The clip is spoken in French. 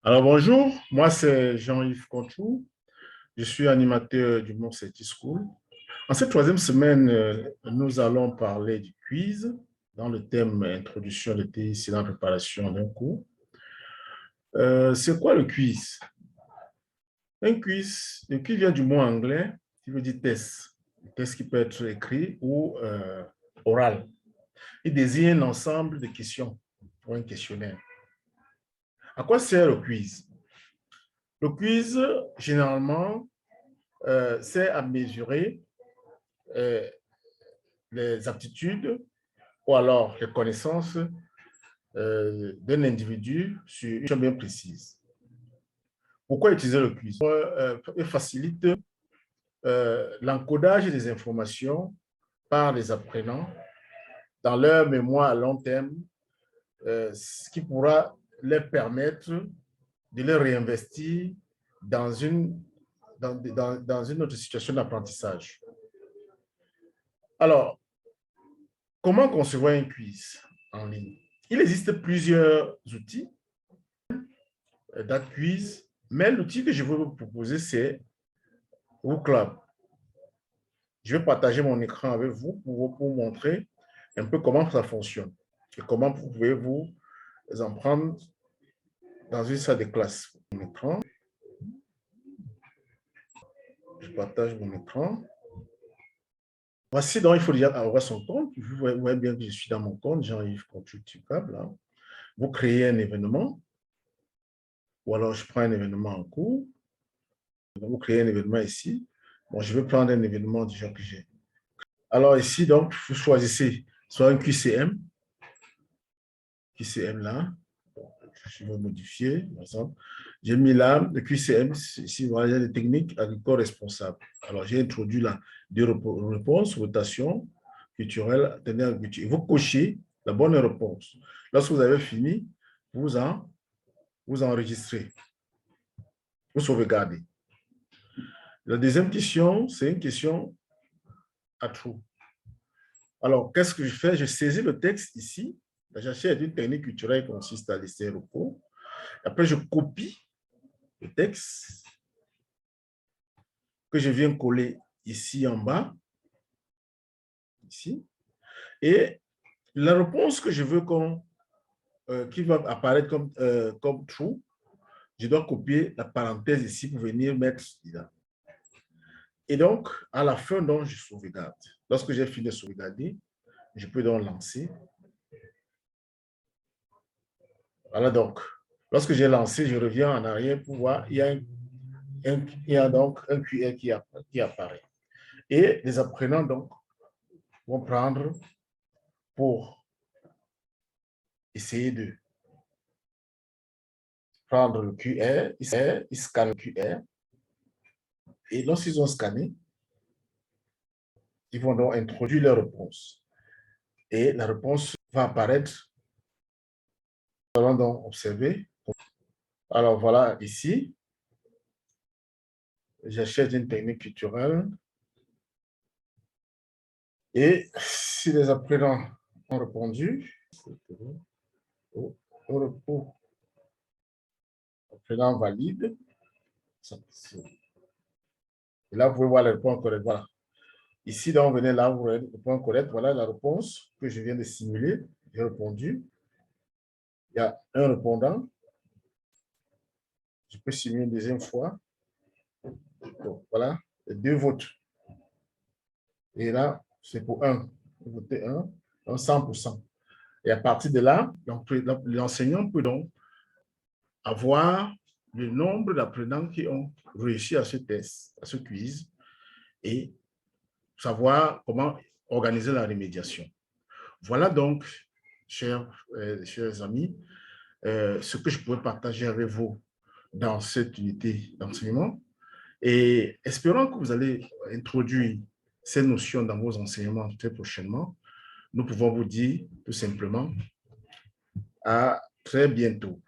Alors bonjour, moi c'est Jean-Yves Conchou, je suis animateur du Mont City School. En cette troisième semaine, nous allons parler du quiz dans le thème Introduction de TIC dans la préparation d'un cours. C'est quoi le quiz? Le quiz vient du mot anglais qui veut dire test. Un test qui peut être écrit ou oral. Il désigne un ensemble de questions ou un questionnaire. À quoi sert le quiz? Le quiz, généralement, c'est à mesurer les aptitudes ou alors les connaissances d'un individu sur une chose bien précise. Pourquoi utiliser le quiz? Il facilite l'encodage des informations par les apprenants dans leur mémoire à long terme, ce qui pourra leur permettre de les réinvestir dans une autre situation d'apprentissage. Alors, comment concevoir un quiz en ligne? Il existe plusieurs outils d'quiz, mais l'outil que je veux vous proposer, c'est WooClub. Je vais partager mon écran avec vous pour vous montrer un peu comment ça fonctionne et comment vous pouvez vous en prendre dans une salle de classe. Mon écran. Je partage mon écran. Voici donc, il faut déjà avoir son compte. Vous voyez bien que je suis dans mon compte, Jean-Yves Conchou. Vous créez un événement, ou alors je prends un événement en cours. Vous créez un événement ici. Bon, je vais prendre un événement déjà que j'ai. Alors ici, donc, vous choisissez soit un QCM là. Je vais modifier, par exemple. J'ai mis là, le QCM, ici, voilà, les techniques agricoles responsables. Alors, j'ai introduit là deux réponses, rotation culturelle, tenue agriculture. Vous cochez la bonne réponse. Lorsque vous avez fini, vous enregistrez, vous sauvegardez. La deuxième question, c'est une question à trous. Alors, qu'est-ce que je fais? Je saisis le texte ici. J'achète une technique culturelle qui consiste à laisser repos. Après, je copie le texte que je viens coller ici en bas. Ici. Et la réponse que je veux qui va apparaître comme true, je dois copier la parenthèse ici pour venir mettre là. Et donc, à la fin, donc, je sauvegarde. Lorsque j'ai fini de sauvegarder, je peux donc lancer. Voilà donc. Lorsque j'ai lancé, je reviens en arrière pour voir, il y a donc un QR qui apparaît. Et les apprenants donc vont prendre pour essayer de prendre le QR, ils scannent le QR. Et lorsqu'ils ont scanné, ils vont donc introduire leur réponse. Et la réponse va apparaître. Nous allons donc observer. Alors voilà ici. J'achète une technique culturelle. Et si les apprenants ont répondu, apprenant valide. Et là, vous pouvez voir les réponses correctes. Voilà. Ici, donc, venez là, vous voyez le point correct. Voilà la réponse que je viens de simuler. J'ai répondu. Il y a un répondant. Je peux simuler une deuxième fois. Donc, voilà, les deux votes. Et là, c'est pour un. Vous votez un, donc 100%. Et à partir de là, l'enseignant peut donc avoir le nombre d'apprenants qui ont réussi à ce test, à ce quiz, et savoir comment organiser la remédiation. Voilà donc, chers amis, ce que je pourrais partager avec vous dans cette unité d'enseignement. Et espérons que vous allez introduire ces notions dans vos enseignements très prochainement. Nous pouvons vous dire tout simplement à très bientôt.